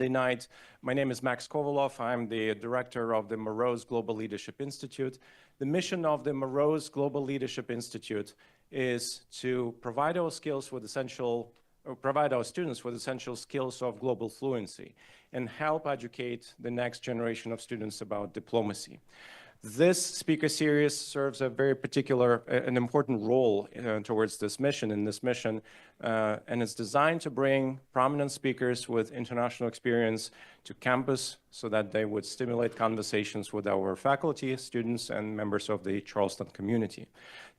night. My name is Max Kovalov. I'm the director of the Morose Global Leadership Institute. The mission of the Morose Global Leadership Institute is to provide our students with essential skills of global fluency and help educate the next generation of students about diplomacy. This speaker series serves a very an important role towards this mission, and it's designed to bring prominent speakers with international experience to campus so that they would stimulate conversations with our faculty, students, and members of the Charleston community.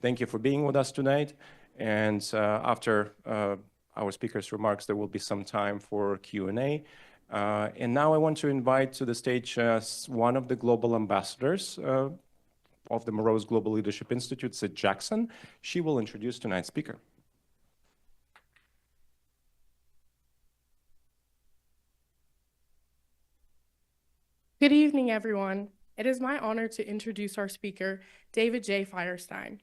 Thank you for being with us tonight, and after our speakers' remarks, there will be some time for Q&A. And now I want to invite to the stage one of the global ambassadors of the Morose Global Leadership Institute, Sid Jackson. She will introduce tonight's speaker. Good evening, everyone. It is my honor to introduce our speaker, David J. Firestein.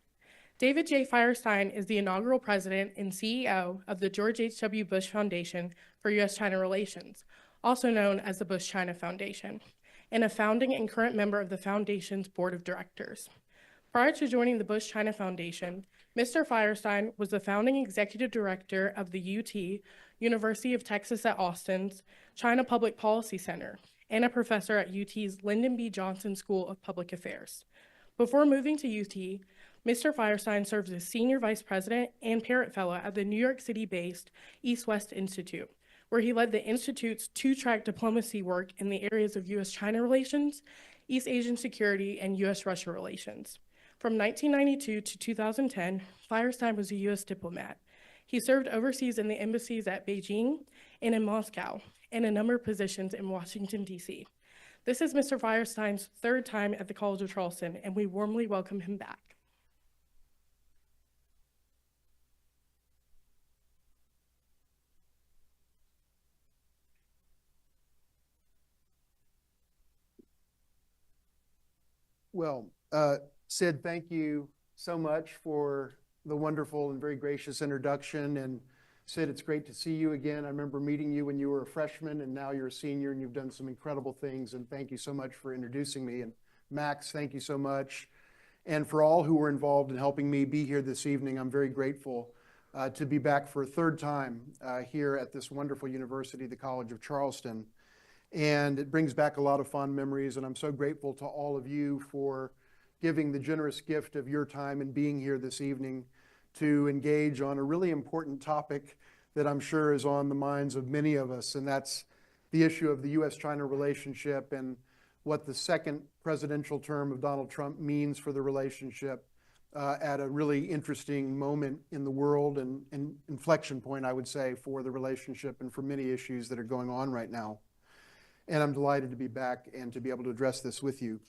David J. Firestein is the inaugural president and CEO of the George H.W. Bush Foundation for U.S.-China Relations, also known as the Bush-China Foundation, and a founding and current member of the Foundation's board of directors. Prior to joining the Bush-China Foundation, Mr. Firestein was the founding executive director of the UT, University of Texas at Austin's China Public Policy Center, and a professor at UT's Lyndon B. Johnson School of Public Affairs. Before moving to UT, Mr. Firestein served as senior vice president and Parrott fellow at the New York City-based East-West Institute, where he led the Institute's two-track diplomacy work in the areas of U.S.-China relations, East Asian security, and U.S.-Russia relations. From 1992 to 2010, Firestein was a U.S. diplomat. He served overseas in the embassies at Beijing and in Moscow, and a number of positions in Washington, D.C. This is Mr. Firestein's third time at the College of Charleston, and we warmly welcome him back. Well, Sid, thank you so much for the wonderful and very gracious introduction. And Sid, it's great to see you again. I remember meeting you when you were a freshman, and now you're a senior, and you've done some incredible things. And thank you so much for introducing me. And Max, thank you so much. And for all who were involved in helping me be here this evening, I'm very grateful to be back for a third time here at this wonderful university, the College of Charleston. And it brings back a lot of fond memories, and I'm so grateful to all of you for giving the generous gift of your time and being here this evening to engage on a really important topic that I'm sure is on the minds of many of us, and that's the issue of the U.S.-China relationship and what the second presidential term of Donald Trump means for the relationship at a really interesting moment in the world and inflection point, I would say, for the relationship and for many issues that are going on right now. And I'm delighted to be back and to be able to address this with you.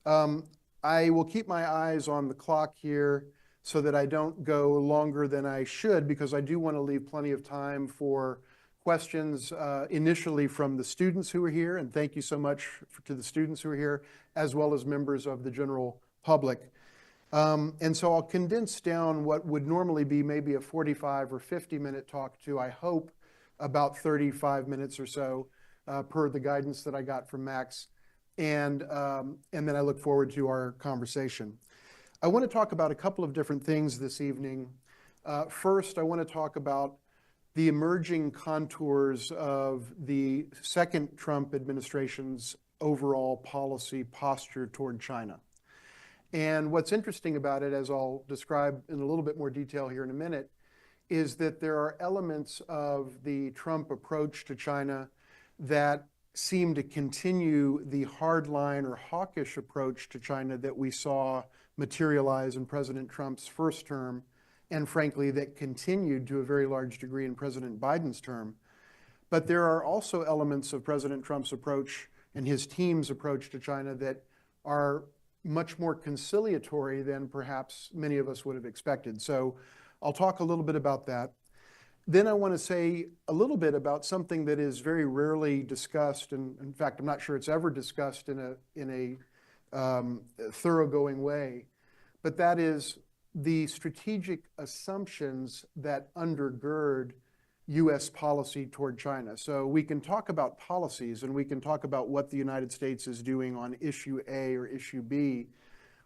I will keep my eyes on the clock here so that I don't go longer than I should, because I do want to leave plenty of time for questions initially from the students who are here, and thank you so much to the students who are here, as well as members of the general public. And so I'll condense down what would normally be maybe a 45 or 50-minute talk to, I hope, about 35 minutes or so. Per the guidance that I got from Max, and then I look forward to our conversation. I want to talk about a couple of different things this evening. First, I want to talk about the emerging contours of the second Trump administration's overall policy posture toward China. And what's interesting about it, as I'll describe in a little bit more detail here in a minute, is that there are elements of the Trump approach to China that seem to continue the hardline or hawkish approach to China that we saw materialize in President Trump's first term, and frankly, that continued to a very large degree in President Biden's term. But there are also elements of President Trump's approach and his team's approach to China that are much more conciliatory than perhaps many of us would have expected. So I'll talk a little bit about that. Then I want to say a little bit about something that is very rarely discussed, and in fact, I'm not sure it's ever discussed in a thoroughgoing way, but that is the strategic assumptions that undergird U.S. policy toward China. So we can talk about policies and we can talk about what the United States is doing on issue A or issue B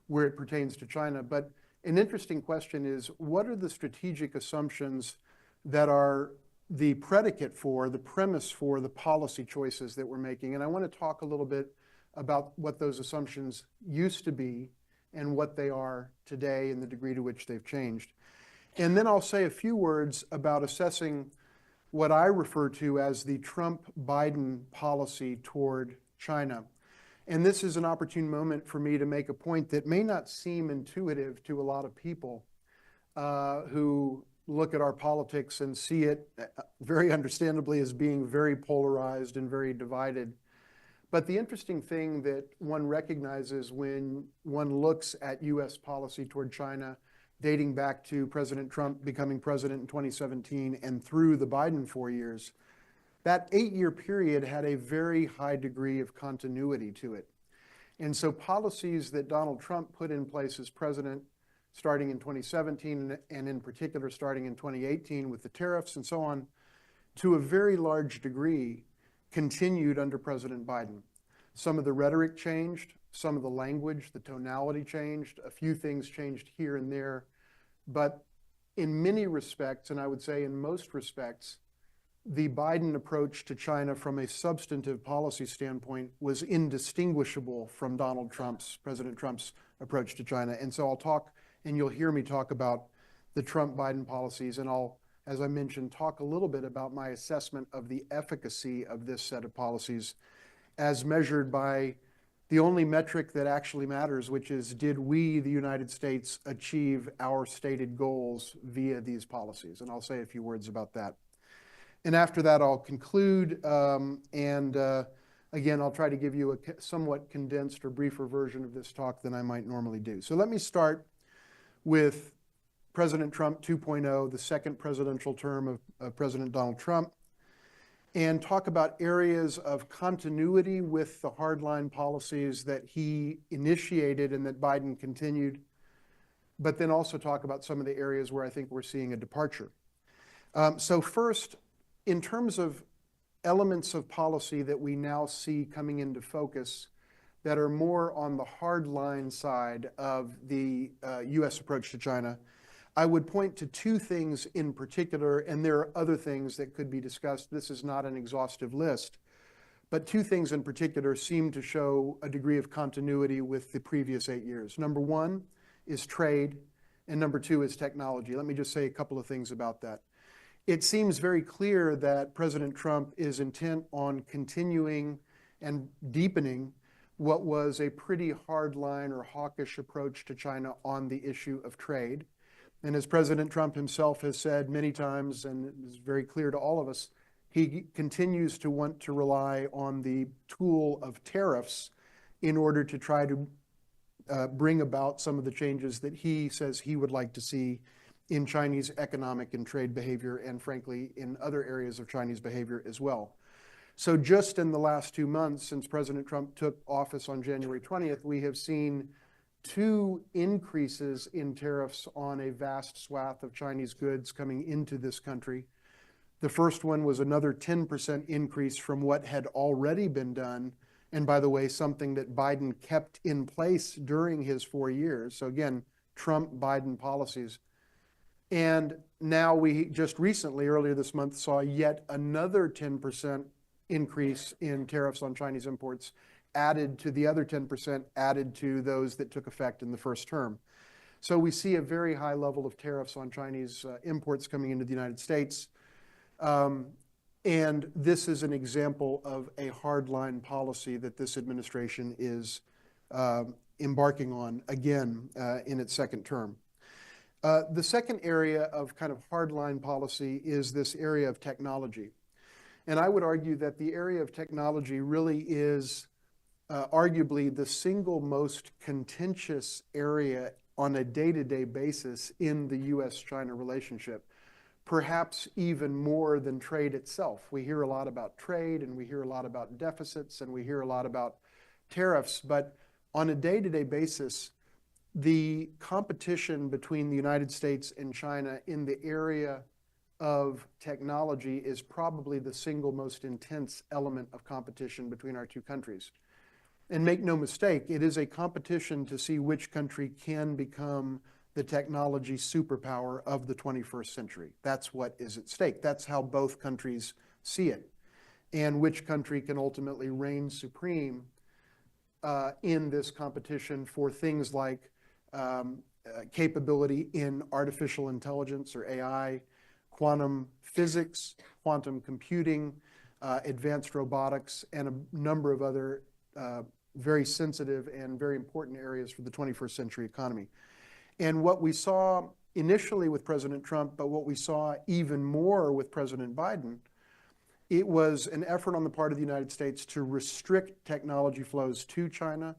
where it pertains to China. But an interesting question is, what are the strategic assumptions that are the predicate for, the premise for the policy choices that we're making? And I want to talk a little bit about what those assumptions used to be and what they are today and the degree to which they've changed. And then I'll say a few words about assessing what I refer to as the Trump-Biden policy toward China. And this is an opportune moment for me to make a point that may not seem intuitive to a lot of people who look at our politics and see it very understandably as being very polarized and very divided. But the interesting thing that one recognizes when one looks at U.S. policy toward China, dating back to President Trump becoming president in 2017 and through the Biden 4 years, that 8-year period had a very high degree of continuity to it. And so policies that Donald Trump put in place as president starting in 2017 and in particular starting in 2018 with the tariffs and so on, to a very large degree continued under President Biden. Some of the rhetoric changed, some of the language, the tonality changed, a few things changed here and there, but in many respects, and I would say in most respects, the Biden approach to China from a substantive policy standpoint was indistinguishable from President Trump's approach to China. And so I'll talk, and you'll hear me talk about the Trump-Biden policies, and I'll, as I mentioned, talk a little bit about my assessment of the efficacy of this set of policies as measured by the only metric that actually matters, which is, did we, the United States, achieve our stated goals via these policies? And I'll say a few words about that. And after that, I'll conclude, again, I'll try to give you a somewhat condensed or briefer version of this talk than I might normally do. So let me start with President Trump 2.0, the second presidential term of President Donald Trump, and talk about areas of continuity with the hardline policies that he initiated and that Biden continued, but then also talk about some of the areas where I think we're seeing a departure. So first, in terms of elements of policy that we now see coming into focus that are more on the hardline side of the U.S. approach to China, I would point to two things in particular, and there are other things that could be discussed. This is not an exhaustive list, but two things in particular seem to show a degree of continuity with the previous 8 years. Number one is trade, and number two is technology. Let me just say a couple of things about that. It seems very clear that President Trump is intent on continuing and deepening what was a pretty hardline or hawkish approach to China on the issue of trade. And as President Trump himself has said many times, and it is very clear to all of us, he continues to want to rely on the tool of tariffs in order to try to bring about some of the changes that he says he would like to see in Chinese economic and trade behavior, and frankly, in other areas of Chinese behavior as well. So just in the last 2 months since President Trump took office on January 20th, we have seen 2 increases in tariffs on a vast swath of Chinese goods coming into this country. The first one was another 10% increase from what had already been done, and by the way, something that Biden kept in place during his 4 years. So again, Trump-Biden policies. And now we just recently, earlier this month, saw yet another 10% increase in tariffs on Chinese imports, added to the other 10% added to those that took effect in the first term. So we see a very high level of tariffs on Chinese imports coming into the United States. And this is an example of a hardline policy that this administration is embarking on again in its second term. The second area of kind of hardline policy is this area of technology. And I would argue that the area of technology really is arguably the single most contentious area on a day-to-day basis in the U.S.-China relationship, perhaps even more than trade itself. We hear a lot about trade, and we hear a lot about deficits, and we hear a lot about tariffs, but on a day-to-day basis, the competition between the United States and China in the area of technology is probably the single most intense element of competition between our two countries. And make no mistake, it is a competition to see which country can become the technology superpower of the 21st century. That's what is at stake. That's how both countries see it. And which country can ultimately reign supreme in this competition for things like capability in artificial intelligence or AI, quantum physics, quantum computing, advanced robotics, and a number of other very sensitive and very important areas for the 21st century economy. And what we saw initially with President Trump, but what we saw even more with President Biden, it was an effort on the part of the United States to restrict technology flows to China,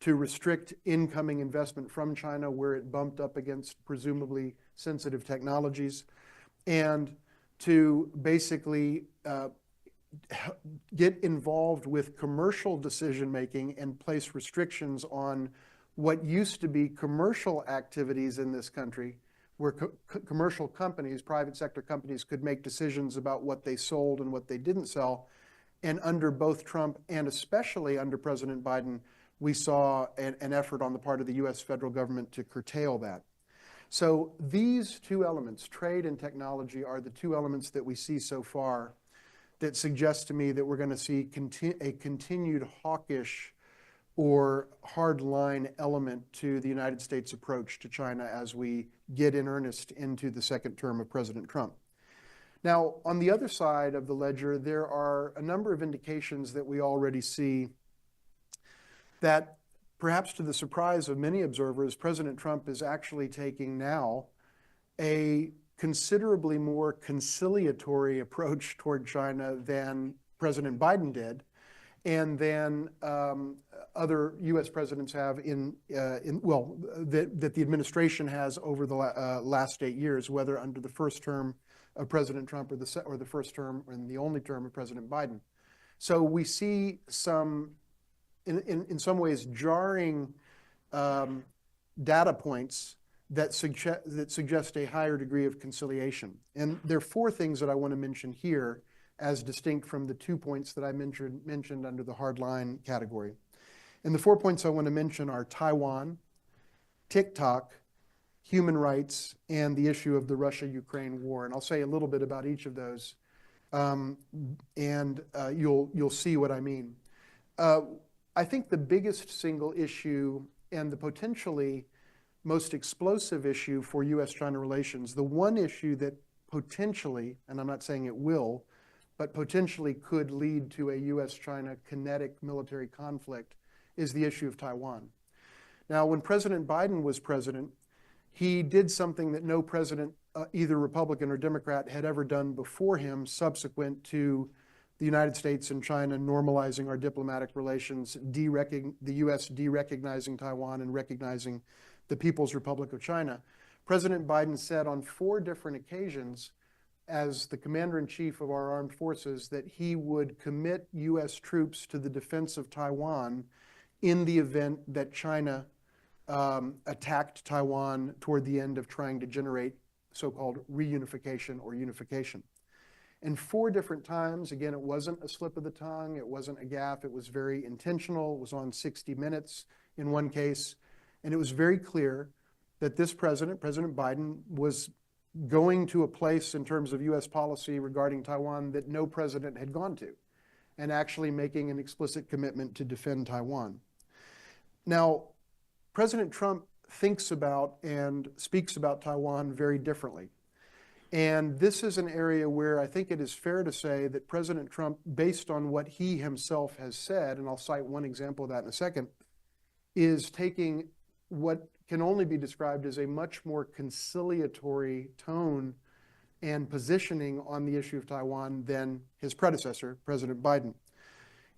to restrict incoming investment from China where it bumped up against presumably sensitive technologies, and to basically get involved with commercial decision-making and place restrictions on what used to be commercial activities in this country, where commercial companies, private sector companies, could make decisions about what they sold and what they didn't sell. And under both Trump and especially under President Biden, we saw an effort on the part of the US federal government to curtail that. So these two elements, trade and technology, are the two elements that we see so far that suggest to me that we're going to see a continued hawkish or hardline element to the United States approach to China as we get in earnest into the second term of President Trump. Now, on the other side of the ledger, there are a number of indications that we already see that, perhaps to the surprise of many observers, President Trump is actually taking now a considerably more conciliatory approach toward China than President Biden did, and then other U.S. presidents have that the administration has over the last 8 years, whether under the first term of President Trump or the first term and the only term of President Biden. So we see some, in some ways, jarring data points that suggest a higher degree of conciliation. And there are four things that I want to mention here as distinct from the 2 points that I mentioned under the hardline category. And the 4 points I want to mention are Taiwan, TikTok, human rights, and the issue of the Russia-Ukraine war. And I'll say a little bit about each of those, and you'll see what I mean. I think the biggest single issue and the potentially most explosive issue for U.S.-China relations, the one issue that potentially, and I'm not saying it will, but potentially could lead to a U.S.-China kinetic military conflict, is the issue of Taiwan. Now, when President Biden was president, he did something that no president, either Republican or Democrat, had ever done before him subsequent to the United States and China normalizing our diplomatic relations, the U.S. derecognizing Taiwan and recognizing the People's Republic of China. President Biden said on 4 different occasions, as the commander-in-chief of our armed forces, that he would commit U.S. troops to the defense of Taiwan in the event that China attacked Taiwan toward the end of trying to generate so-called reunification or unification. And 4 different times, again, it wasn't a slip of the tongue, it wasn't a gaffe, it was very intentional, it was on 60 Minutes in one case, and it was very clear that this president, President Biden, was going to a place in terms of U.S. policy regarding Taiwan that no president had gone to, and actually making an explicit commitment to defend Taiwan. Now, President Trump thinks about and speaks about Taiwan very differently. And this is an area where I think it is fair to say that President Trump, based on what he himself has said, and I'll cite one example of that in a second, is taking what can only be described as a much more conciliatory tone and positioning on the issue of Taiwan than his predecessor, President Biden.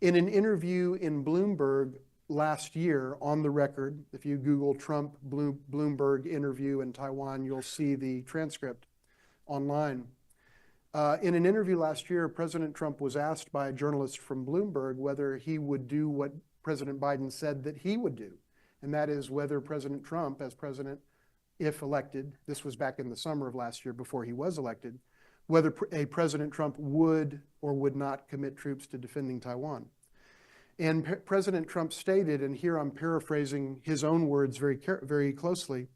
In an interview in Bloomberg last year, on the record, if you Google Trump Bloomberg interview in Taiwan, you'll see the transcript online. In an interview last year, President Trump was asked by a journalist from Bloomberg whether he would do what President Biden said that he would do, and that is whether President Trump, as president, if elected, this was back in the summer of last year before he was elected, whether President Trump would or would not commit troops to defending Taiwan. And President Trump stated, and here I'm paraphrasing his own words very closely,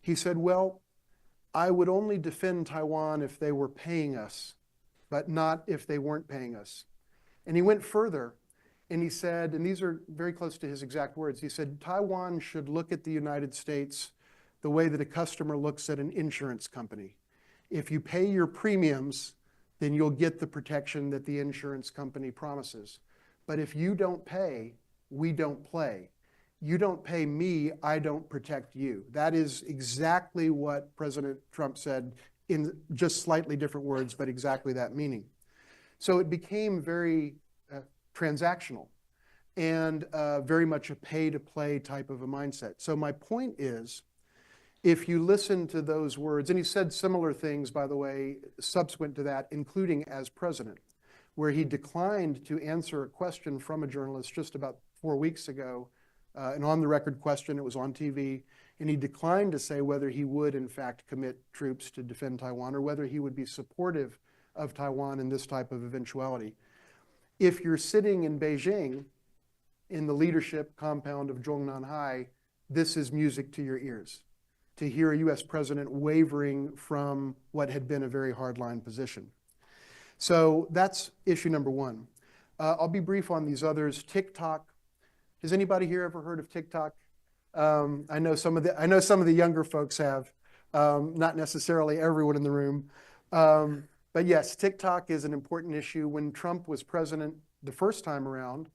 he said, well, I would only defend Taiwan if they were paying us, but not if they weren't paying us. And he went further, and he said, and these are very close to his exact words, he said, Taiwan should look at the United States the way that a customer looks at an insurance company. If you pay your premiums, then you'll get the protection that the insurance company promises. But if you don't pay, we don't play. You don't pay me, I don't protect you. That is exactly what President Trump said in just slightly different words, but exactly that meaning. So it became very transactional and very much a pay-to-play type of a mindset. So my point is, if you listen to those words, and he said similar things, by the way, subsequent to that, including as president, where he declined to answer a question from a journalist just about 4 weeks ago, an on-the-record question, it was on TV, and he declined to say whether he would, in fact, commit troops to defend Taiwan or whether he would be supportive of Taiwan in this type of eventuality. If you're sitting in Beijing, in the leadership compound of Zhongnanhai, this is music to your ears, to hear a U.S. president wavering from what had been a very hardline position. So that's issue number one. I'll be brief on these others. TikTok. Has anybody here ever heard of TikTok? I know some of the younger folks have, not necessarily everyone in the room. But yes, TikTok is an important issue. When Trump was president the first time around,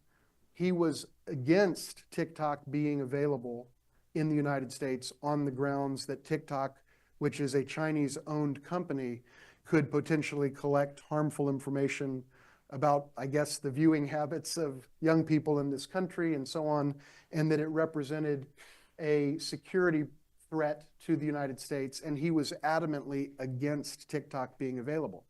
he was against TikTok being available in the United States on the grounds that TikTok, which is a Chinese-owned company, could potentially collect harmful information about, I guess, the viewing habits of young people in this country and so on, and that it represented a security threat to the United States, and he was adamantly against TikTok being available.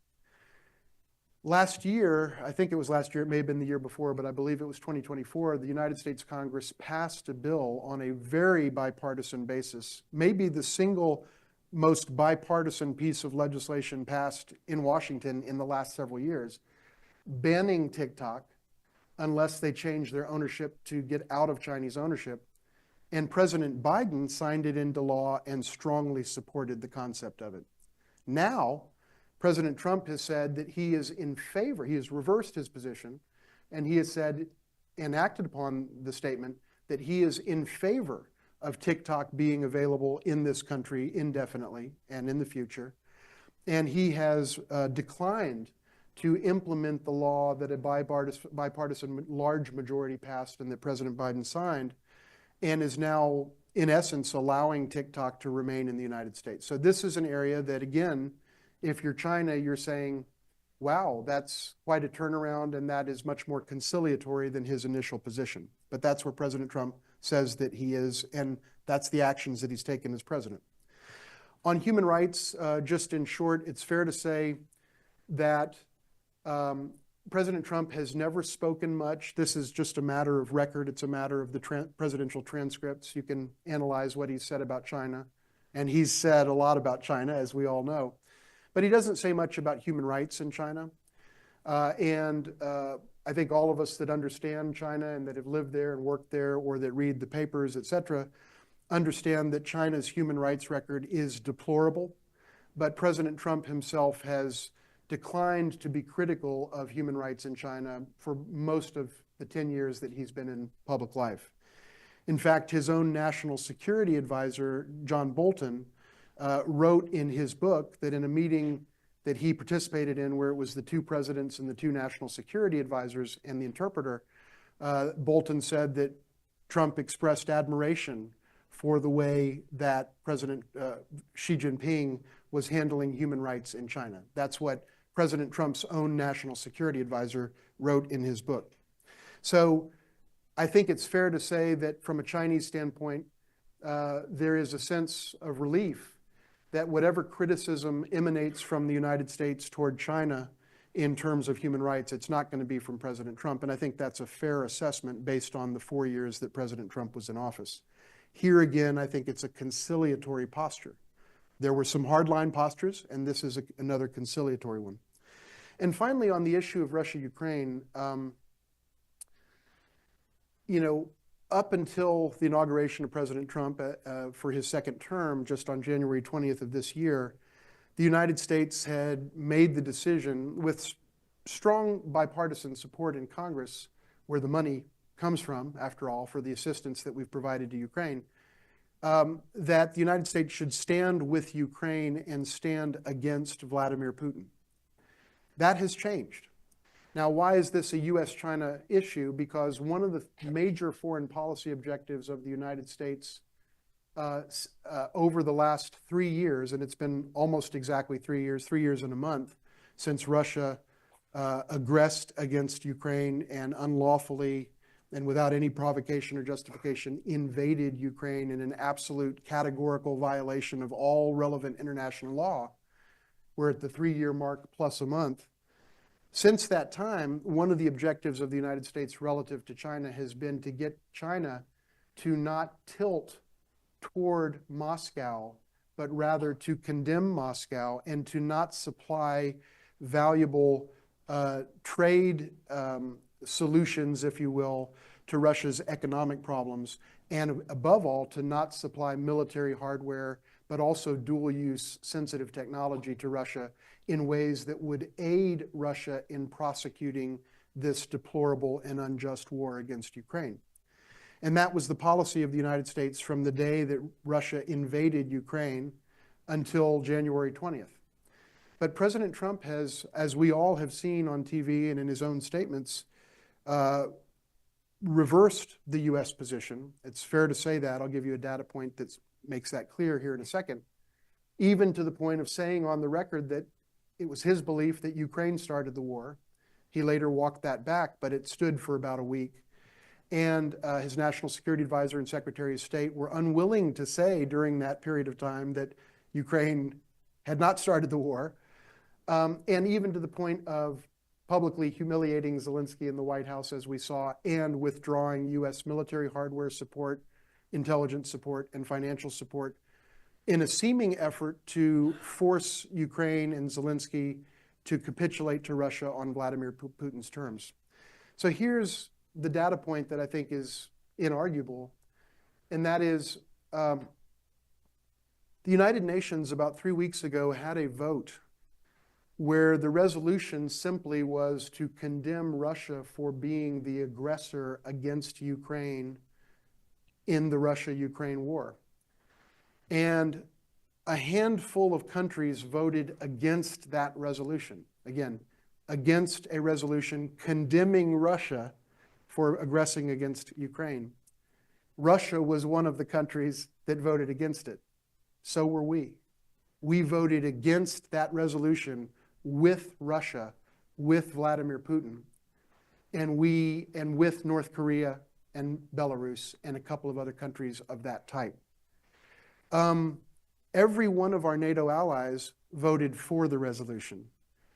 Last year, I think it was last year, it may have been the year before, but I believe it was 2024, the United States Congress passed a bill on a very bipartisan basis, maybe the single most bipartisan piece of legislation passed in Washington in the last several years, banning TikTok unless they change their ownership to get out of Chinese ownership. And President Biden signed it into law and strongly supported the concept of it. Now, President Trump has said that he is in favor, he has reversed his position, and he has said and acted upon the statement that he is in favor of TikTok being available in this country indefinitely and in the future. And he has declined to implement the law that a bipartisan large majority passed and that President Biden signed, and is now, in essence, allowing TikTok to remain in the United States. So this is an area that, again, if you're China, you're saying, wow, that's quite a turnaround, and that is much more conciliatory than his initial position. But that's where President Trump says that he is, and that's the actions that he's taken as president. On human rights, just in short, it's fair to say that President Trump has never spoken much. This is just a matter of record. It's a matter of the presidential transcripts. You can analyze what he's said about China, and he's said a lot about China, as we all know. But he doesn't say much about human rights in China. I think all of us that understand China and that have lived there and worked there or that read the papers, et cetera, understand that China's human rights record is deplorable. But President Trump himself has declined to be critical of human rights in China for most of the 10 years that he's been in public life. In fact, his own national security advisor, John Bolton, wrote in his book that in a meeting that he participated in where it was the two presidents and the two national security advisors and the interpreter, Bolton said that Trump expressed admiration for the way that President Xi Jinping was handling human rights in China. That's what President Trump's own national security advisor wrote in his book. So I think it's fair to say that from a Chinese standpoint, there is a sense of relief that whatever criticism emanates from the United States toward China in terms of human rights, it's not going to be from President Trump. And I think that's a fair assessment based on the 4 years that President Trump was in office. Here again, I think it's a conciliatory posture There were some hardline postures, and this is another conciliatory one. And finally, on the issue of Russia-Ukraine, you know, up until the inauguration of President Trump for his second term, just on January 20th of this year, the United States had made the decision with strong bipartisan support in Congress, where the money comes from, after all, for the assistance that we've provided to Ukraine, that the United States should stand with Ukraine and stand against Vladimir Putin. That has changed. Now, why is this a U.S.-China issue? Because one of the major foreign policy objectives of the United States over the last 3 years, and it's been almost exactly 3 years and a month, since Russia aggressed against Ukraine and unlawfully and without any provocation or justification invaded Ukraine in an absolute categorical violation of all relevant international law. We're at the 3-year mark plus a month. Since that time, one of the objectives of the United States relative to China has been to get China to not tilt toward Moscow, but rather to condemn Moscow and to not supply valuable trade solutions, if you will, to Russia's economic problems, and above all, to not supply military hardware, but also dual-use sensitive technology to Russia in ways that would aid Russia in prosecuting this deplorable and unjust war against Ukraine. And that was the policy of the United States from the day that Russia invaded Ukraine until January 20th. But President Trump has, as we all have seen on TV and in his own statements, reversed the U.S. position. It's fair to say that. I'll give you a data point that makes that clear here in a second. Even to the point of saying on the record that it was his belief that Ukraine started the war. He later walked that back, but it stood for about a week. And his National Security Advisor and Secretary of State were unwilling to say during that period of time that Ukraine had not started the war. And even to the point of publicly humiliating Zelensky in the White House, as we saw, and withdrawing U.S. military hardware support, intelligence support, and financial support in a seeming effort to force Ukraine and Zelensky to capitulate to Russia on Vladimir Putin's terms. So here's the data point that I think is inarguable, and that is the United Nations about 3 weeks ago had a vote where the resolution simply was to condemn Russia for being the aggressor against Ukraine in the Russia-Ukraine war. And a handful of countries voted against that resolution. Again, against a resolution condemning Russia for aggressing against Ukraine. Russia was one of the countries that voted against it. So were we. We voted against that resolution with Russia, with Vladimir Putin, and with North Korea and Belarus and a couple of other countries of that type. Every one of our NATO allies voted for the resolution.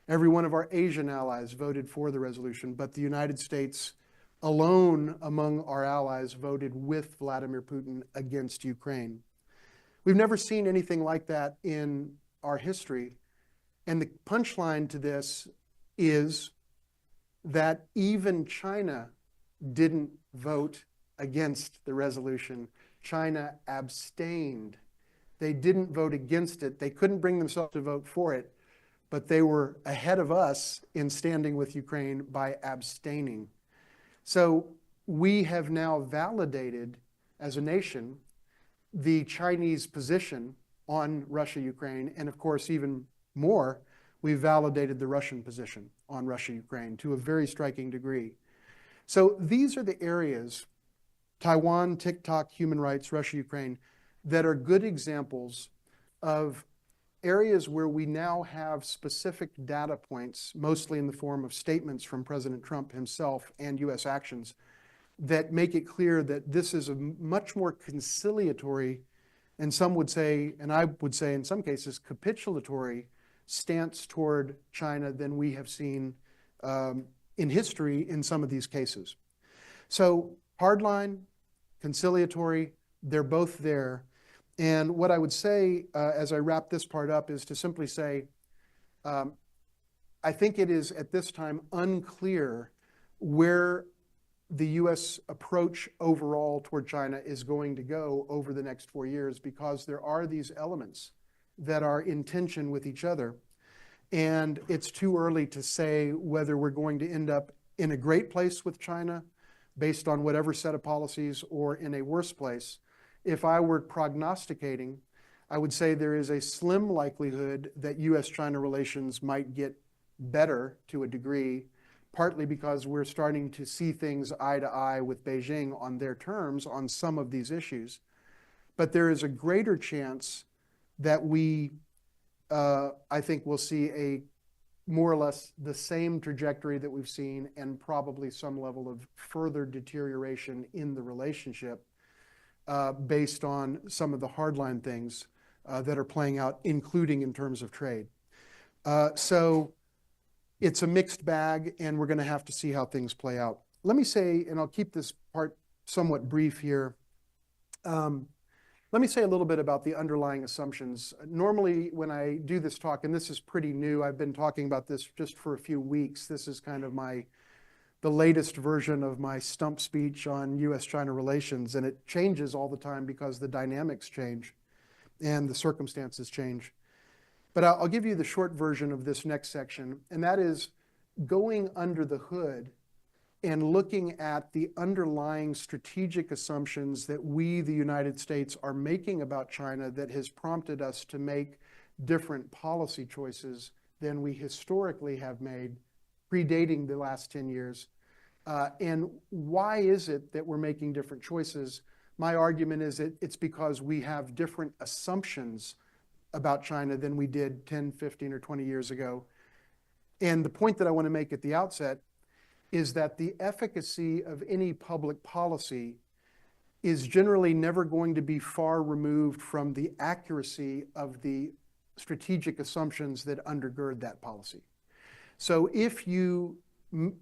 Every one of our Asian allies voted for the resolution, but the United States alone among our allies voted with Vladimir Putin against Ukraine. We've never seen anything like that in our history. And the punchline to this is that even China didn't vote against the resolution. China abstained. They didn't vote against it. They couldn't bring themselves to vote for it, but they were ahead of us in standing with Ukraine by abstaining. So we have now validated as a nation the Chinese position on Russia-Ukraine, and of course even more, we've validated the Russian position on Russia-Ukraine to a very striking degree. So these are the areas, Taiwan, TikTok, human rights, Russia-Ukraine, that are good examples of areas where we now have specific data points, mostly in the form of statements from President Trump himself and U.S. actions, that make it clear that this is a much more conciliatory, and some would say, and I would say in some cases, capitulatory stance toward China than we have seen in history in some of these cases. So hardline, conciliatory, they're both there. And what I would say as I wrap this part up is to simply say, I think it is at this time unclear where the U.S. approach overall toward China is going to go over the next 4 years, because there are these elements that are in tension with each other. And it's too early to say whether we're going to end up in a great place with China based on whatever set of policies, or in a worse place. If I were prognosticating, I would say there is a slim likelihood that U.S.-China relations might get better to a degree, partly because we're starting to see things eye to eye with Beijing on their terms on some of these issues. But there is a greater chance that we, I think, will see a more or less the same trajectory that we've seen, and probably some level of further deterioration in the relationship based on some of the hardline things that are playing out, including in terms of trade. So it's a mixed bag, and we're going to have to see how things play out. Let me say, and I'll keep this part somewhat brief here, let me say a little bit about the underlying assumptions. Normally, when I do this talk, and this is pretty new, I've been talking about this just for a few weeks. This is kind of the latest version of my stump speech on U.S.-China relations, and it changes all the time because the dynamics change and the circumstances change. But I'll give you the short version of this next section, and that is going under the hood and looking at the underlying strategic assumptions that we, the United States, are making about China that has prompted us to make different policy choices than we historically have made, predating the last 10 years. And why is it that we're making different choices? My argument is that it's because we have different assumptions about China than we did 10, 15, or 20 years ago. And the point that I want to make at the outset is that the efficacy of any public policy is generally never going to be far removed from the accuracy of the strategic assumptions that undergird that policy. So if you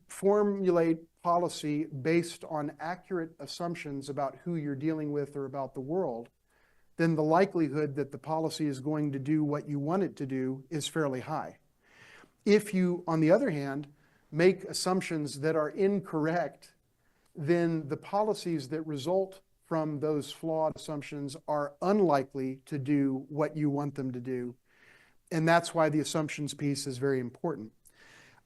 formulate policy based on accurate assumptions about who you're dealing with or about the world, then the likelihood that the policy is going to do what you want it to do is fairly high. If you, on the other hand, make assumptions that are incorrect, then the policies that result from those flawed assumptions are unlikely to do what you want them to do. And that's why the assumptions piece is very important.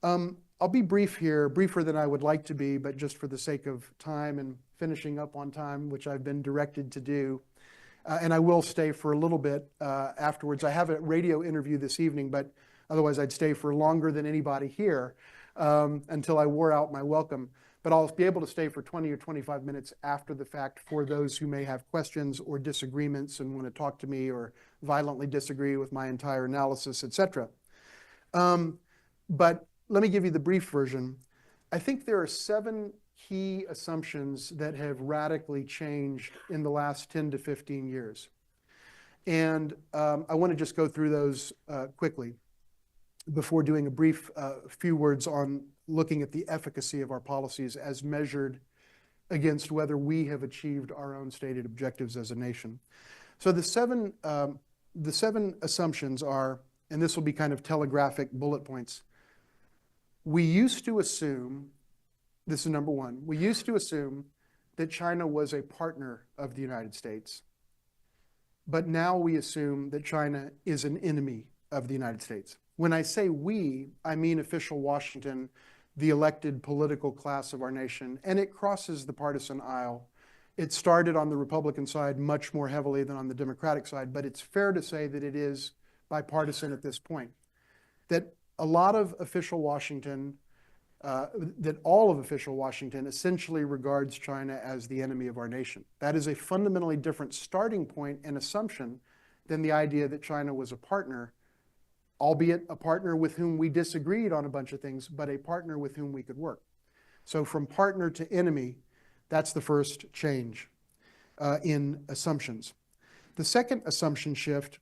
I'll be brief here, briefer than I would like to be, but just for the sake of time and finishing up on time, which I've been directed to do. And I will stay for a little bit afterwards. I have a radio interview this evening, but otherwise I'd stay for longer than anybody here until I wore out my welcome. But I'll be able to stay for 20 or 25 minutes after the fact for those who may have questions or disagreements and want to talk to me or violently disagree with my entire analysis, etc. But let me give you the brief version. I think there are 7 key assumptions that have radically changed in the last 10 to 15 years. And I want to just go through those quickly before doing a brief few words on looking at the efficacy of our policies as measured against whether we have achieved our own stated objectives as a nation. So the seven assumptions are, and this will be kind of telegraphic bullet points. We used to assume, this is number 1, we used to assume that China was a partner of the United States. But now we assume that China is an enemy of the United States. When I say we, I mean official Washington, the elected political class of our nation, and it crosses the partisan aisle. It started on the Republican side much more heavily than on the Democratic side, but it's fair to say that it is bipartisan at this point. That a lot of official Washington, that all of official Washington essentially regards China as the enemy of our nation. That is a fundamentally different starting point and assumption than the idea that China was a partner, albeit a partner with whom we disagreed on a bunch of things, but a partner with whom we could work. So from partner to enemy, that's the first change in assumptions. The second assumption shift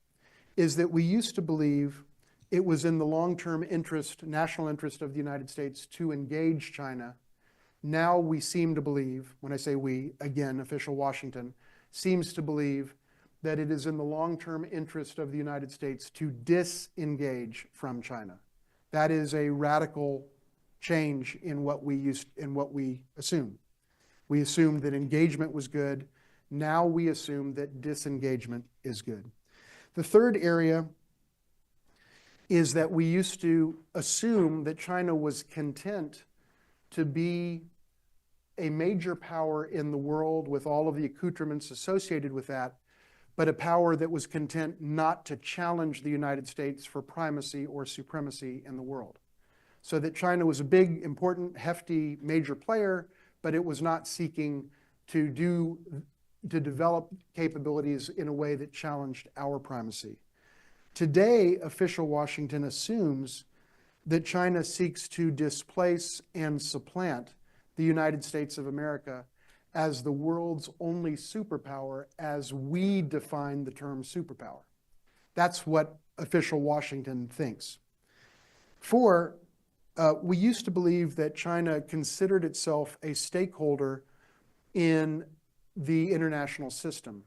is that we used to believe it was in the long-term interest, national interest of the United States to engage China. Now we seem to believe, when I say we, again, official Washington, seems to believe that it is in the long-term interest of the United States to disengage from China. That is a radical change in what we assume. We assumed that engagement was good. Now we assume that disengagement is good. The third area is that we used to assume that China was content to be a major power in the world with all of the accoutrements associated with that, but a power that was content not to challenge the United States for primacy or supremacy in the world. So that China was a big, important, hefty, major player, but it was not seeking to develop capabilities in a way that challenged our primacy. Today, official Washington assumes that China seeks to displace and supplant the United States of America as the world's only superpower as we define the term superpower. That's what official Washington thinks. We used to believe that China considered itself a stakeholder in the international system.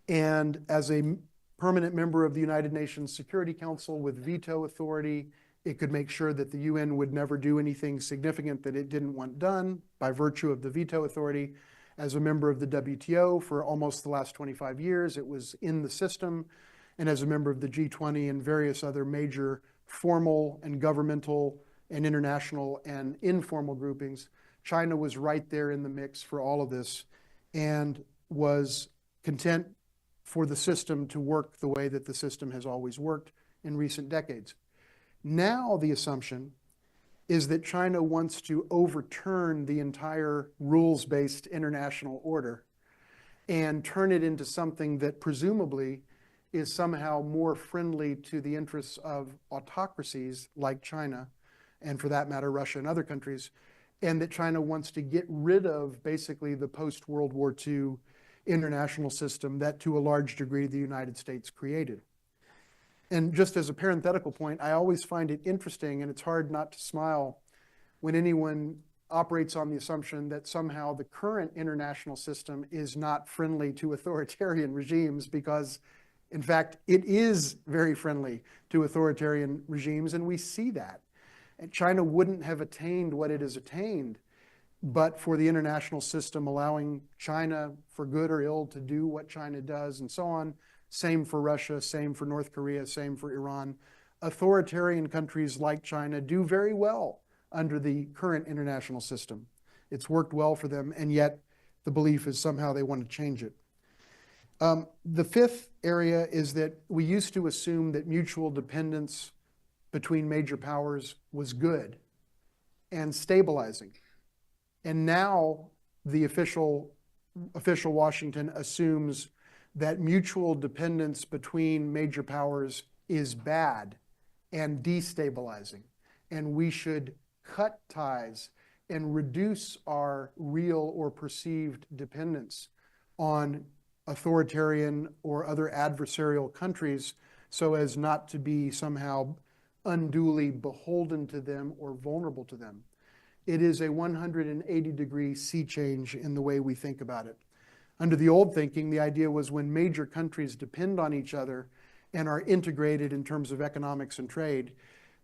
And as a permanent member of the United Nations Security Council with veto authority, it could make sure that the UN would never do anything significant that it didn't want done by virtue of the veto authority. As a member of the WTO for almost the last 25 years, it was in the system. And as a member of the G20 and various other major formal and governmental and international and informal groupings, China was right there in the mix for all of this and was content for the system to work the way that the system has always worked in recent decades. Now the assumption is that China wants to overturn the entire rules-based international order and turn it into something that presumably is somehow more friendly to the interests of autocracies like China, and for that matter, Russia and other countries, and that China wants to get rid of basically the post-World War II international system that to a large degree the United States created. And just as a parenthetical point, I always find it interesting, and it's hard not to smile when anyone operates on the assumption that somehow the current international system is not friendly to authoritarian regimes, because in fact, it is very friendly to authoritarian regimes, and we see that. And China wouldn't have attained what it has attained but for the international system allowing China, for good or ill, to do what China does and so on. Same for Russia, same for North Korea, same for Iran. Authoritarian countries like China do very well under the current international system. It's worked well for them, and yet the belief is somehow they want to change it. The fifth area is that we used to assume that mutual dependence between major powers was good and stabilizing. And now the official Washington assumes that mutual dependence between major powers is bad and destabilizing, and we should cut ties and reduce our real or perceived dependence on authoritarian or other adversarial countries so as not to be somehow unduly beholden to them or vulnerable to them. It is a 180-degree sea change in the way we think about it. Under the old thinking, the idea was when major countries depend on each other and are integrated in terms of economics and trade,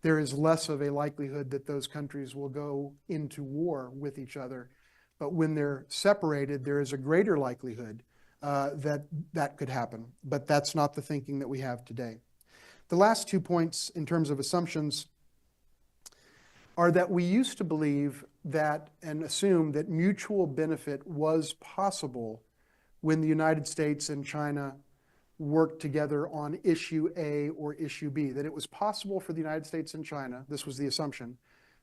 there is less of a likelihood that those countries will go into war with each other. But when they're separated, there is a greater likelihood that could happen. But that's not the thinking that we have today. The last 2 points in terms of assumptions are that we used to believe that and assume that mutual benefit was possible when the United States and China worked together on issue A or issue B, that it was possible for the United States and China, this was the assumption,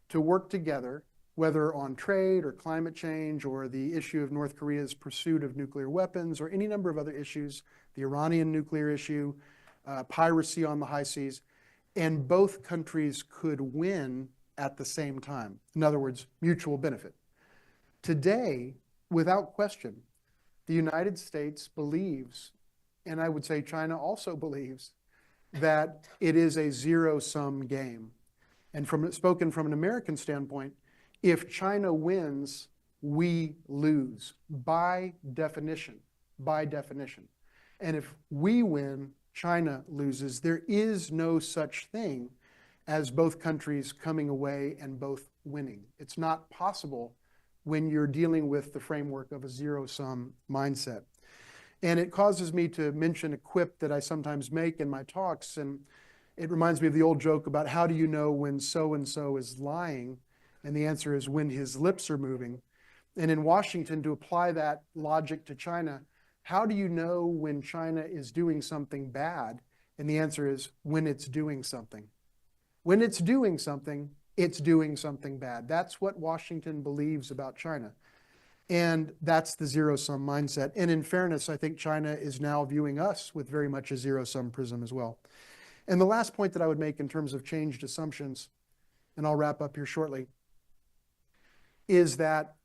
to work together, whether on trade or climate change or the issue of North Korea's pursuit of nuclear weapons or any number of other issues, the Iranian nuclear issue, piracy on the high seas, and both countries could win at the same time. In other words, mutual benefit. Today, without question, the United States believes, and I would say China also believes, that it is a zero-sum game. And spoken from an American standpoint, if China wins, we lose by definition, by definition. And if we win, China loses. There is no such thing as both countries coming away and both winning. It's not possible when you're dealing with the framework of a zero-sum mindset. And it causes me to mention a quip that I sometimes make in my talks, and it reminds me of the old joke about how do you know when so-and-so is lying? And the answer is when his lips are moving. And in Washington, to apply that logic to China, how do you know when China is doing something bad? And the answer is when it's doing something. When it's doing something, it's doing something bad. That's what Washington believes about China. And that's the zero-sum mindset. And in fairness, I think China is now viewing us with very much a zero-sum prism as well. And the last point that I would make in terms of changed assumptions, and I'll wrap up here shortly, is that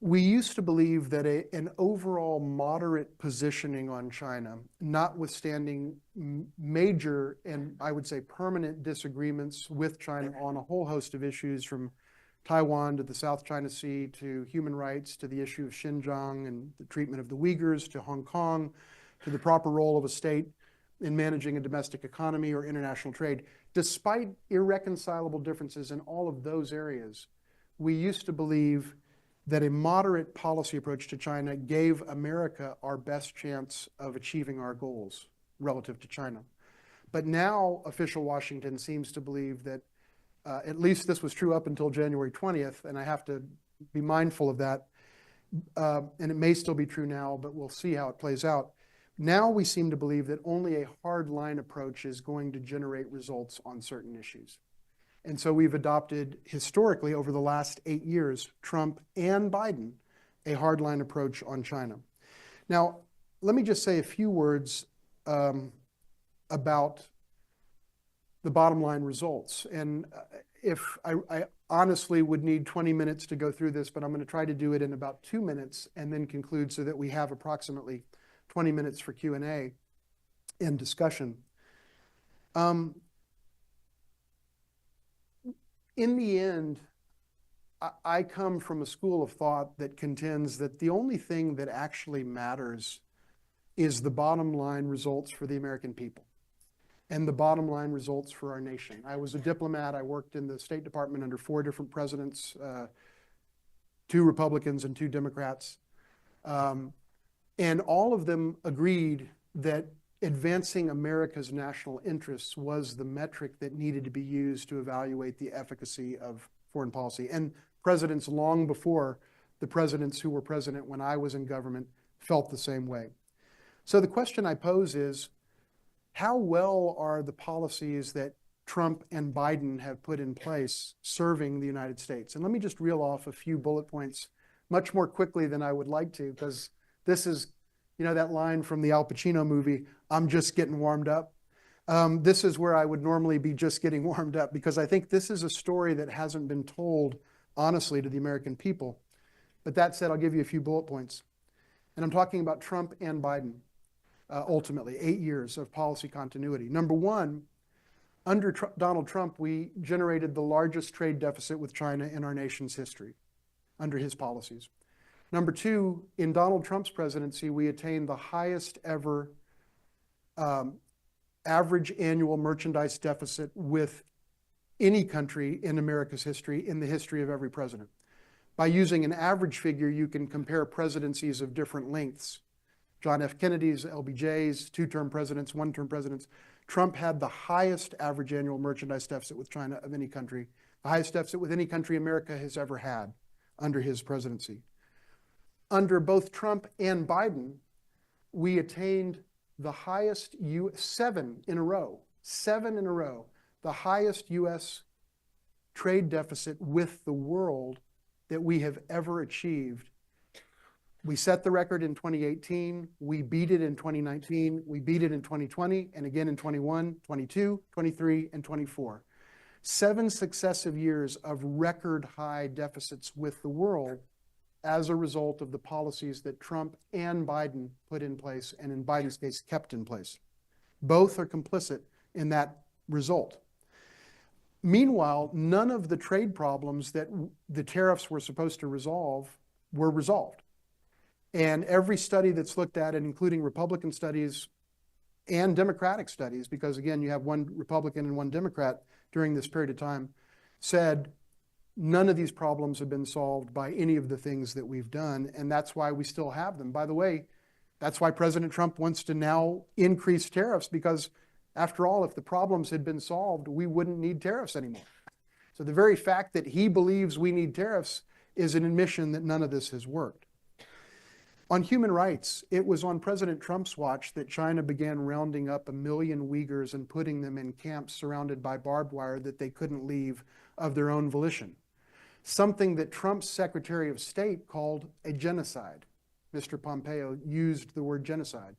we used to believe that an overall moderate positioning on China, notwithstanding major and I would say permanent disagreements with China on a whole host of issues, from Taiwan to the South China Sea to human rights to the issue of Xinjiang and the treatment of the Uyghurs to Hong Kong to the proper role of a state in managing a domestic economy or international trade. Despite irreconcilable differences in all of those areas, we used to believe that a moderate policy approach to China gave America our best chance of achieving our goals relative to China. But now official Washington seems to believe that, at least this was true up until January 20th, and I have to be mindful of that, and it may still be true now, but we'll see how it plays out. Now we seem to believe that only a hard line approach is going to generate results on certain issues. And so we've adopted, historically, over the last 8 years, Trump and Biden, a hardline approach on China. Now, let me just say a few words about the bottom line results. And if I honestly would need 20 minutes to go through this, but I'm going to try to do it in about 2 minutes and then conclude so that we have approximately 20 minutes for Q&A and discussion. In the end, I come from a school of thought that contends that the only thing that actually matters is the bottom line results for the American people and the bottom line results for our nation. I was a diplomat. I worked in the State Department under 4 different presidents, 2 Republicans and 2 Democrats. And all of them agreed that advancing America's national interests was the metric that needed to be used to evaluate the efficacy of foreign policy. And presidents long before the presidents who were president when I was in government felt the same way. So the question I pose is, how well are the policies that Trump and Biden have put in place serving the United States? And let me just reel off a few bullet points much more quickly than I would like to, because this is, you know, that line from the Al Pacino movie, I'm just getting warmed up. This is where I would normally be just getting warmed up, because I think this is a story that hasn't been told honestly to the American people. But that said, I'll give you a few bullet points. And I'm talking about Trump and Biden, ultimately, 8 years of policy continuity. Number one, under Donald Trump, we generated the largest trade deficit with China in our nation's history under his policies. Number two, in Donald Trump's presidency, we attained the highest ever average annual merchandise deficit with any country in America's history, in the history of every president. By using an average figure, you can compare presidencies of different lengths. John F. Kennedy's, LBJ's, 2-term presidents, 1-term presidents. Trump had the highest average annual merchandise deficit with China of any country, the highest deficit with any country America has ever had under his presidency. Under both Trump and Biden, we attained the highest, 7 in a row, the highest U.S. trade deficit with the world that we have ever achieved. We set the record in 2018, we beat it in 2019, we beat it in 2020, and again in 21, 22, 23, and 24. 7 successive years of record high deficits with the world as a result of the policies that Trump and Biden put in place, and in Biden's case, kept in place. Both are complicit in that result. Meanwhile, none of the trade problems that the tariffs were supposed to resolve were resolved. And every study that's looked at it, including Republican studies and Democratic studies, because again, you have one Republican and one Democrat during this period of time, said none of these problems have been solved by any of the things that we've done, and that's why we still have them. By the way, that's why President Trump wants to now increase tariffs, because after all, if the problems had been solved, we wouldn't need tariffs anymore. So the very fact that he believes we need tariffs is an admission that none of this has worked. On human rights, it was on President Trump's watch that China began rounding up 1 million Uyghurs and putting them in camps surrounded by barbed wire that they couldn't leave of their own volition. Something that Trump's Secretary of State called a genocide. Mr. Pompeo used the word genocide.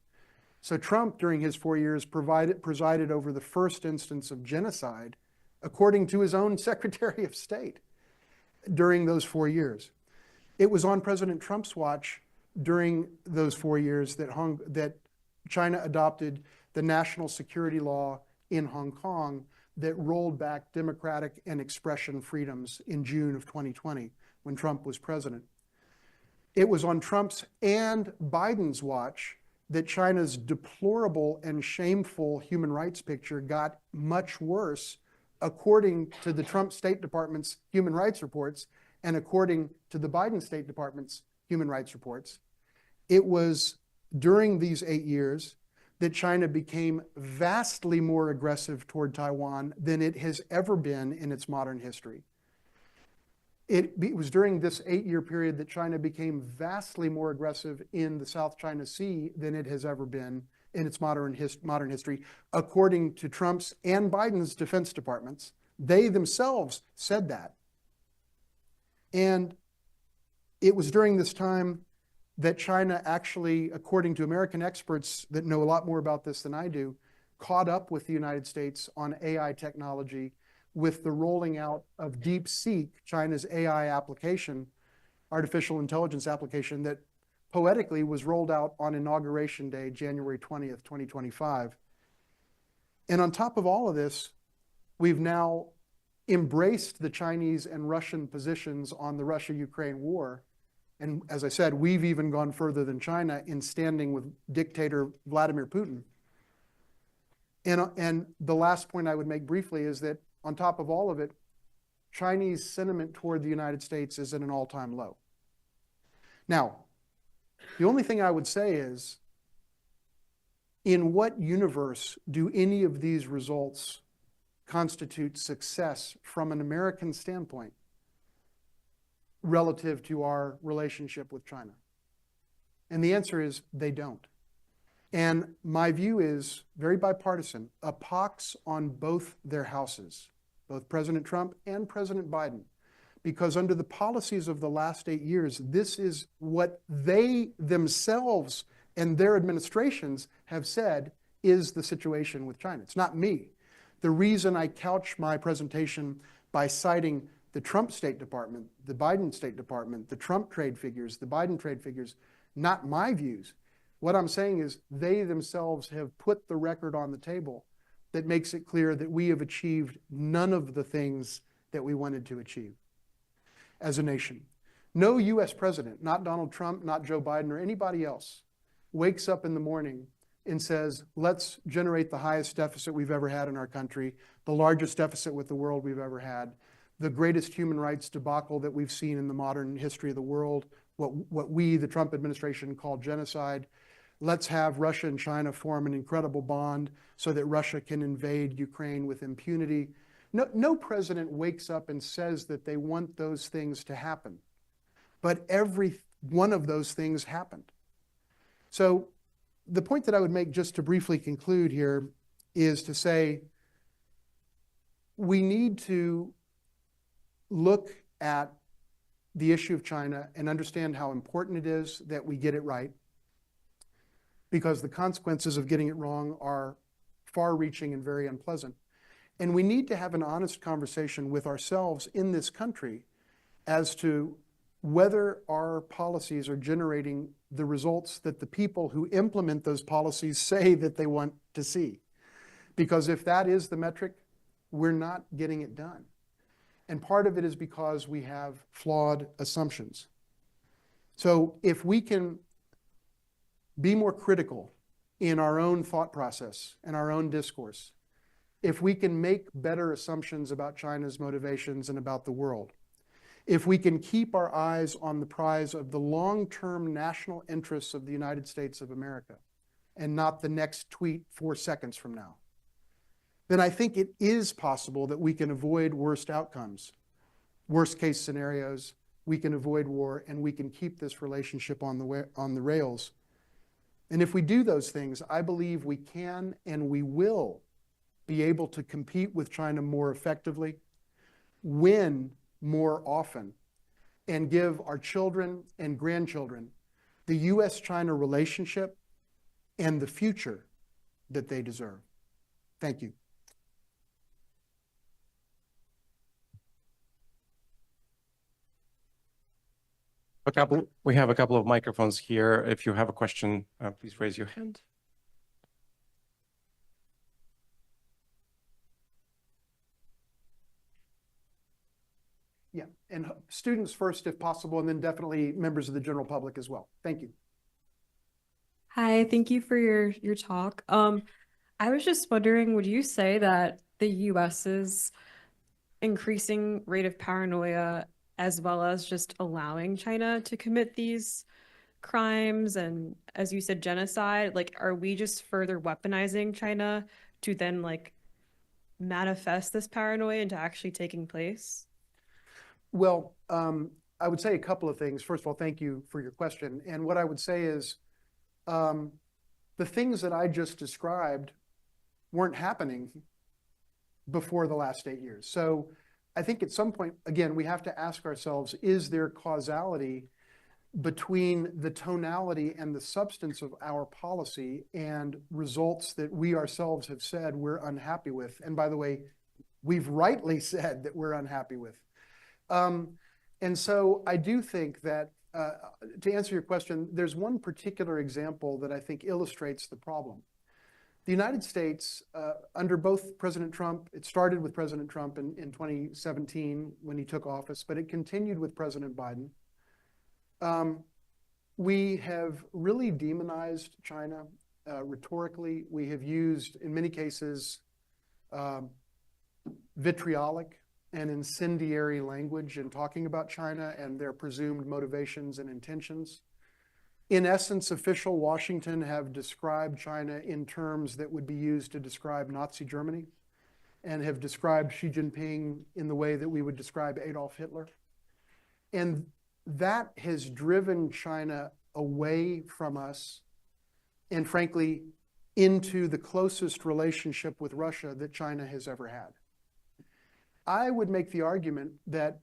So Trump, during his 4 years, presided over the first instance of genocide, according to his own Secretary of State, during those 4 years. It was on President Trump's watch during those 4 years that China adopted the national security law in Hong Kong that rolled back democratic and expression freedoms in June of 2020 when Trump was president. It was on Trump's and Biden's watch that China's deplorable and shameful human rights picture got much worse, according to the Trump State Department's human rights reports and according to the Biden State Department's human rights reports. It was during these 8 years that China became vastly more aggressive toward Taiwan than it has ever been in its modern history. It was during this 8-year period that China became vastly more aggressive in the South China Sea than it has ever been in its modern history, according to Trump's and Biden's defense departments. They themselves said that. And it was during this time that China actually, according to American experts that know a lot more about this than I do, caught up with the United States on AI technology with the rolling out of DeepSeek, China's AI application, artificial intelligence application that poetically was rolled out on Inauguration Day, January 20th, 2025. And on top of all of this, we've now embraced the Chinese and Russian positions on the Russia-Ukraine war. And as I said, we've even gone further than China in standing with dictator Vladimir Putin. And the last point I would make briefly is that on top of all of it, Chinese sentiment toward the United States is at an all-time low. Now, the only thing I would say is, in what universe do any of these results constitute success from an American standpoint relative to our relationship with China? And the answer is they don't. And my view is very bipartisan, a pox on both their houses, both President Trump and President Biden, because under the policies of the last 8 years, this is what they themselves and their administrations have said is the situation with China. It's not me. The reason I couch my presentation by citing the Trump State Department, the Biden State Department, the Trump trade figures, the Biden trade figures, not my views. What I'm saying is they themselves have put the record on the table that makes it clear that we have achieved none of the things that we wanted to achieve as a nation. No US president, not Donald Trump, not Joe Biden, or anybody else, wakes up in the morning and says, let's generate the highest deficit we've ever had in our country, the largest deficit with the world we've ever had, the greatest human rights debacle that we've seen in the modern history of the world, what we, the Trump administration, call genocide. Let's have Russia and China form an incredible bond so that Russia can invade Ukraine with impunity. No president wakes up and says that they want those things to happen. But every one of those things happened. So the point that I would make, just to briefly conclude here, is to say we need to look at the issue of China and understand how important it is that we get it right, because the consequences of getting it wrong are far-reaching and very unpleasant. And we need to have an honest conversation with ourselves in this country as to whether our policies are generating the results that the people who implement those policies say that they want to see. Because if that is the metric, we're not getting it done. And part of it is because we have flawed assumptions. So if we can be more critical in our own thought process and our own discourse, if we can make better assumptions about China's motivations and about the world, if we can keep our eyes on the prize of the long-term national interests of the United States of America and not the next tweet 4 seconds from now, then I think it is possible that we can avoid worst outcomes, worst case scenarios, we can avoid war, and we can keep this relationship on the rails. And if we do those things, I believe we can and we will be able to compete with China more effectively, win more often, and give our children and grandchildren the U.S.-China relationship and the future that they deserve. Thank you. We have a couple of microphones here. If you have a question, please raise your hand. Yeah, and students first if possible, and then definitely members of the general public as well. Thank you. Hi, thank you for your talk. I was just wondering, would you say that the US's increasing rate of paranoia, as well as just allowing China to commit these crimes and, as you said, genocide, like, are we just further weaponizing China to then like manifest this paranoia into actually taking place? Well, I would say a couple of things. First of all, thank you for your question. And what I would say is the things that I just described weren't happening before the last 8 years. So I think at some point, again, we have to ask ourselves, is there causality between the tonality and the substance of our policy and results that we ourselves have said we're unhappy with? And by the way, we've rightly said that we're unhappy with. And so I do think that, to answer your question, there's one particular example that I think illustrates the problem. The United States, under both President Trump, it started with President Trump in 2017 when he took office, but it continued with President Biden. We have really demonized China rhetorically. We have used, in many cases, vitriolic and incendiary language in talking about China and their presumed motivations and intentions. In essence, official Washington have described China in terms that would be used to describe Nazi Germany and have described Xi Jinping in the way that we would describe Adolf Hitler. And that has driven China away from us and, frankly, into the closest relationship with Russia that China has ever had. I would make the argument that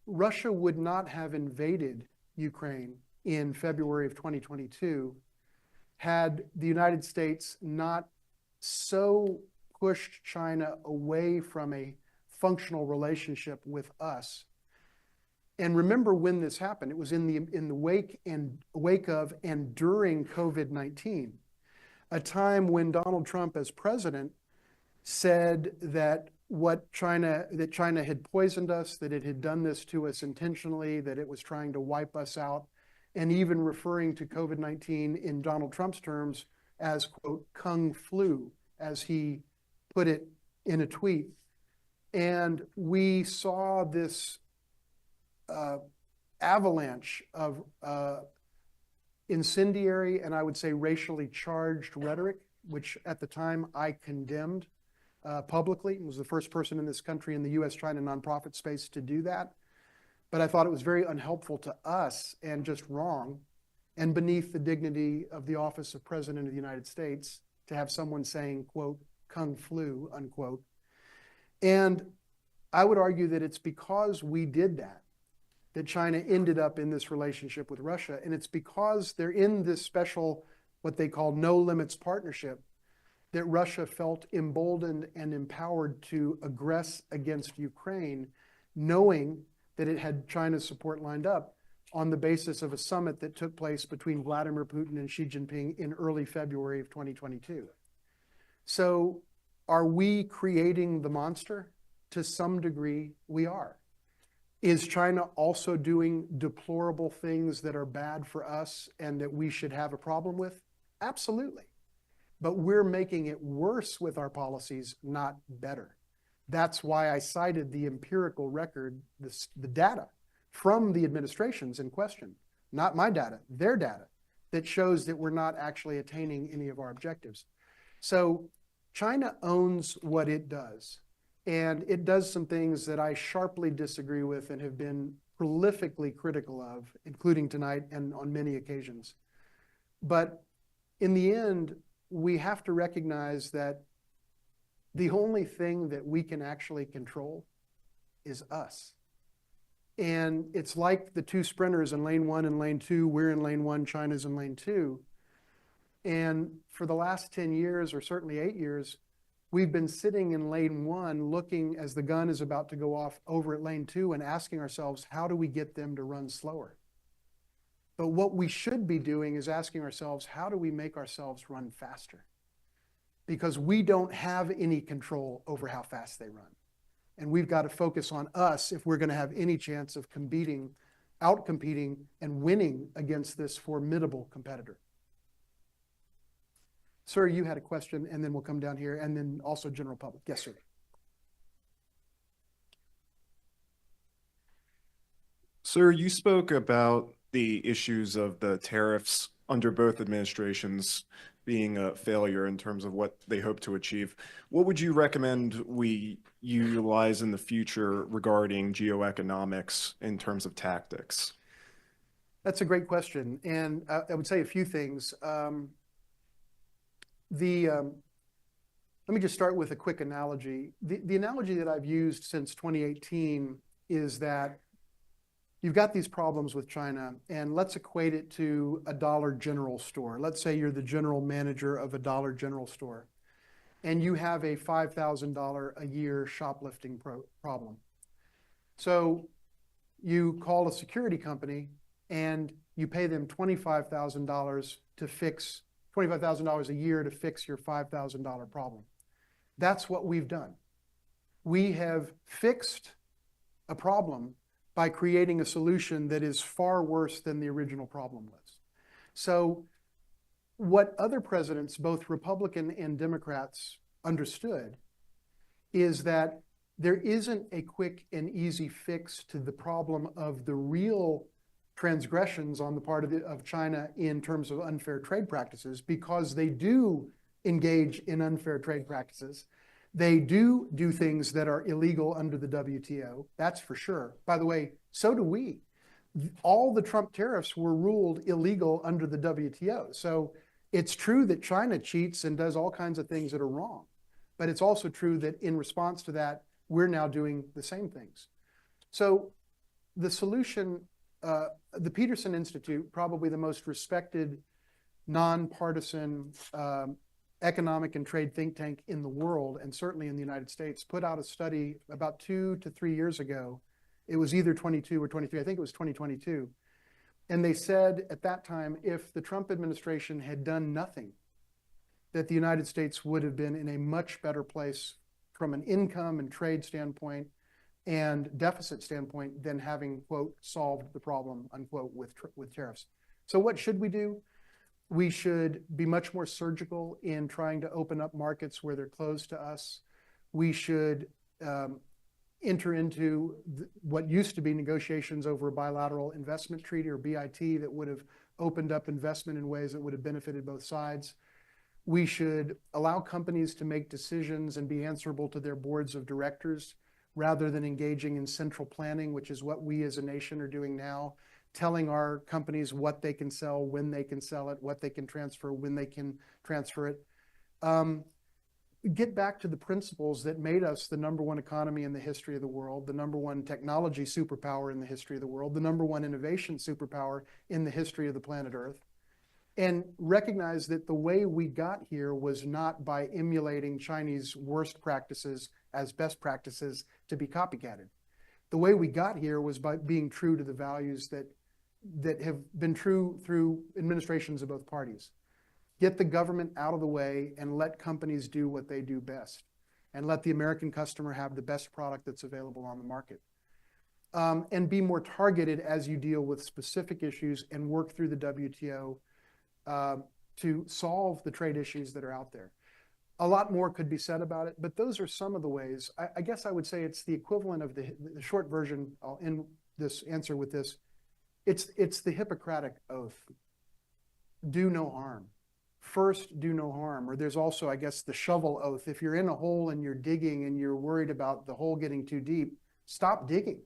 Russia would not have invaded Ukraine in February of 2022 had the United States not so pushed China away from a functional relationship with us. And remember when this happened, it was in the wake of and during COVID-19, a time when Donald Trump as president said that China had poisoned us, that it had done this to us intentionally, that it was trying to wipe us out, and even referring to COVID-19 in Donald Trump's terms as, quote, Kung flu, as he put it in a tweet. And we saw this avalanche of incendiary and I would say racially charged rhetoric, which at the time I condemned publicly. I was the first person in this country in the U.S.-China nonprofit space to do that. But I thought it was very unhelpful to us and just wrong and beneath the dignity of the office of President of the United States to have someone saying, quote, Kung flu, unquote. And I would argue that it's because we did that China ended up in this relationship with Russia. And it's because they're in this special, what they call no limits partnership, that Russia felt emboldened and empowered to aggress against Ukraine, knowing that it had China's support lined up on the basis of a summit that took place between Vladimir Putin and Xi Jinping in early February of 2022. So are we creating the monster? To some degree, we are. Is China also doing deplorable things that are bad for us and that we should have a problem with? Absolutely. But we're making it worse with our policies, not better. That's why I cited the empirical record, the data from the administrations in question, not my data, their data, that shows that we're not actually attaining any of our objectives. So China owns what it does, and it does some things that I sharply disagree with and have been prolifically critical of, including tonight and on many occasions. But in the end, we have to recognize that the only thing that we can actually control is us. And it's like the two sprinters in lane 1 and lane 2. We're in lane 1, China's in lane 2. And for the last 10 years, or certainly 8 years, we've been sitting in lane 1 looking as the gun is about to go off over at lane 2 and asking ourselves, how do we get them to run slower? But what we should be doing is asking ourselves, how do we make ourselves run faster? Because we don't have any control over how fast they run. And we've got to focus on us if we're going to have any chance of outcompeting and winning against this formidable competitor. Sir, you had a question, and then we'll come down here, and then also general public. Yes, sir. Sir, you spoke about the issues of the tariffs under both administrations being a failure in terms of what they hope to achieve. What would you recommend we utilize in the future regarding geoeconomics in terms of tactics? That's a great question. And I would say a few things. Let me just start with a quick analogy. The analogy that I've used since 2018 is that you've got these problems with China, and let's equate it to a Dollar General store. Let's say you're the general manager of a Dollar General store, and you have a $5,000 a year shoplifting problem. So you call a security company, and you pay them $25,000 to fix $25,000 a year to fix your $5,000 problem. That's what we've done. We have fixed a problem by creating a solution that is far worse than the original problem was. So what other presidents, both Republican and Democrats, understood is that there isn't a quick and easy fix to the problem of the real transgressions on the part of China in terms of unfair trade practices, because they do engage in unfair trade practices. They do things that are illegal under the WTO, that's for sure. By the way, so do we. All the Trump tariffs were ruled illegal under the WTO. So it's true that China cheats and does all kinds of things that are wrong. But it's also true that in response to that, we're now doing the same things. So the solution, the Peterson Institute, probably the most respected nonpartisan economic and trade think tank in the world, and certainly in the United States, put out a study about 2 to 3 years ago. It was either 22 or 23, I think it was 2022. And they said at that time, if the Trump administration had done nothing, that the United States would have been in a much better place from an income and trade standpoint and deficit standpoint than having, quote, solved the problem, unquote, with tariffs. So what should we do? We should be much more surgical in trying to open up markets where they're closed to us. We should enter into what used to be negotiations over a bilateral investment treaty, or BIT, that would have opened up investment in ways that would have benefited both sides. We should allow companies to make decisions and be answerable to their boards of directors rather than engaging in central planning, which is what we as a nation are doing now, telling our companies what they can sell, when they can sell it, what they can transfer, when they can transfer it. Get back to the principles that made us the #1 economy in the history of the world, the #1 technology superpower in the history of the world, the #1 innovation superpower in the history of the planet Earth, and recognize that the way we got here was not by emulating Chinese worst practices as best practices to be copycatted. The way we got here was by being true to the values that have been true through administrations of both parties. Get the government out of the way and let companies do what they do best, and let the American customer have the best product that's available on the market. And be more targeted as you deal with specific issues and work through the WTO to solve the trade issues that are out there. A lot more could be said about it, but those are some of the ways. I guess I would say it's the equivalent of the short version. I'll end this answer with this. It's the Hippocratic Oath. Do no harm. First, do no harm. Or there's also, I guess, the shovel oath. If you're in a hole and you're digging and you're worried about the hole getting too deep, stop digging.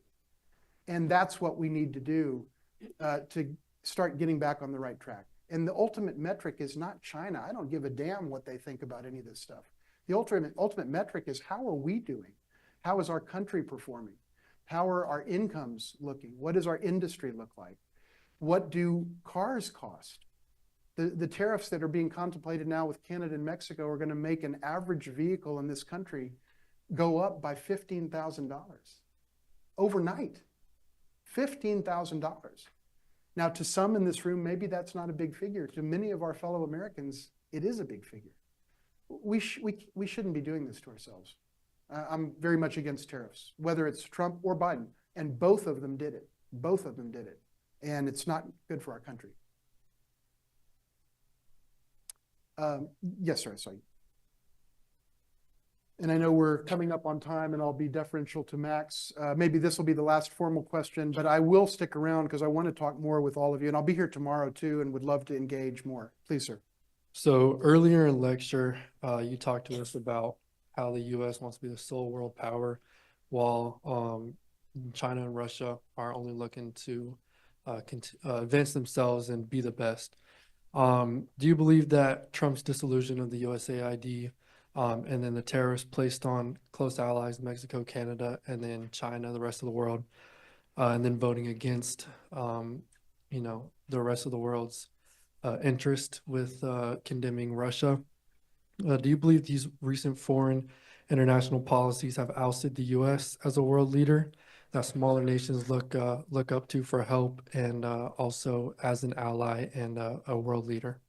And that's what we need to do to start getting back on the right track. And the ultimate metric is not China. I don't give a damn what they think about any of this stuff. The ultimate metric is, how are we doing? How is our country performing? How are our incomes looking? What does our industry look like? What do cars cost? The tariffs that are being contemplated now with Canada and Mexico are going to make an average vehicle in this country go up by $15,000 overnight. $15,000. Now, to some in this room, maybe that's not a big figure. To many of our fellow Americans, it is a big figure. We shouldn't be doing this to ourselves. I'm very much against tariffs, whether it's Trump or Biden, and both of them did it. Both of them did it, and it's not good for our country. Yes, sir, I saw you. And I know we're coming up on time, and I'll be deferential to Max. Maybe this will be the last formal question, but I will stick around because I want to talk more with all of you. And I'll be here tomorrow too, and would love to engage more. Please, sir. So earlier in lecture, you talked to us about how the U.S. wants to be the sole world power, while China and Russia are only looking to advance themselves and be the best. Do you believe that Trump's dissolution of the USAID and then the tariffs placed on close allies, Mexico, Canada, and then China, the rest of the world, and then voting against, the rest of the world's interest with condemning Russia. Do you believe these recent foreign international policies have ousted the U.S. as a world leader that smaller nations look up to for help, and also as an ally and a world leader?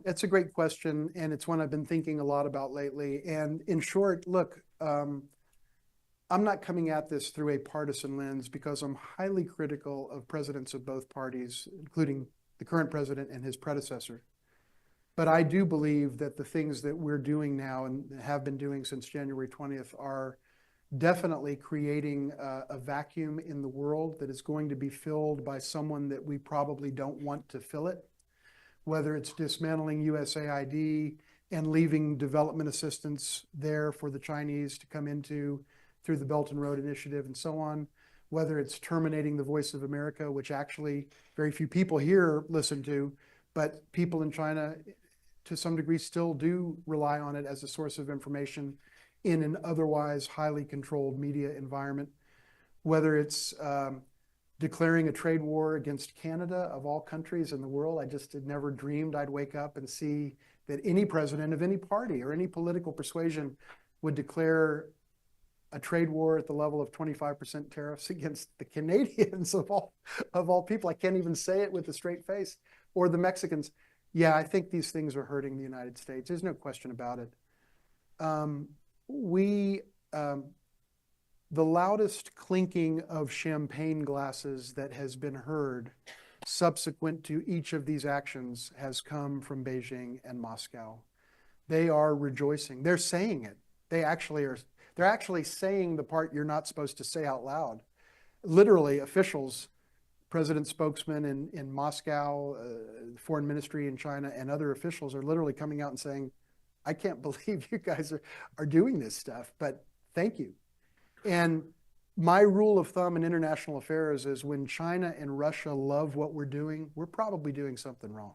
It's a great question, and it's one I've been thinking a lot about lately. And in short, look, I'm not coming at this through a partisan lens because I'm highly critical of presidents of both parties, including the current president and his predecessor. But I do believe that the things that we're doing now and have been doing since January 20th are definitely creating a vacuum in the world that is going to be filled by someone that we probably don't want to fill it. Whether it's dismantling USAID and leaving development assistance there for the Chinese to come into through the Belt and Road Initiative and so on, whether it's terminating the Voice of America, which actually very few people here listen to, but people in China to some degree still do rely on it as a source of information in an otherwise highly controlled media environment, whether it's declaring a trade war against Canada of all countries in the world. I just had never dreamed I'd wake up and see that any president of any party or any political persuasion would declare a trade war at the level of 25% tariffs against the Canadians of all people. I can't even say it with a straight face. Or the Mexicans. Yeah, I think these things are hurting the United States. There's no question about it. The loudest clinking of champagne glasses that has been heard subsequent to each of these actions has come from Beijing and Moscow. They are rejoicing. They're saying it. They're actually saying the part you're not supposed to say out loud. Literally, officials, president spokesman in Moscow, foreign ministry in China, and other officials are literally coming out and saying, I can't believe you guys are doing this stuff, but thank you. And my rule of thumb in international affairs is when China and Russia love what we're doing, we're probably doing something wrong.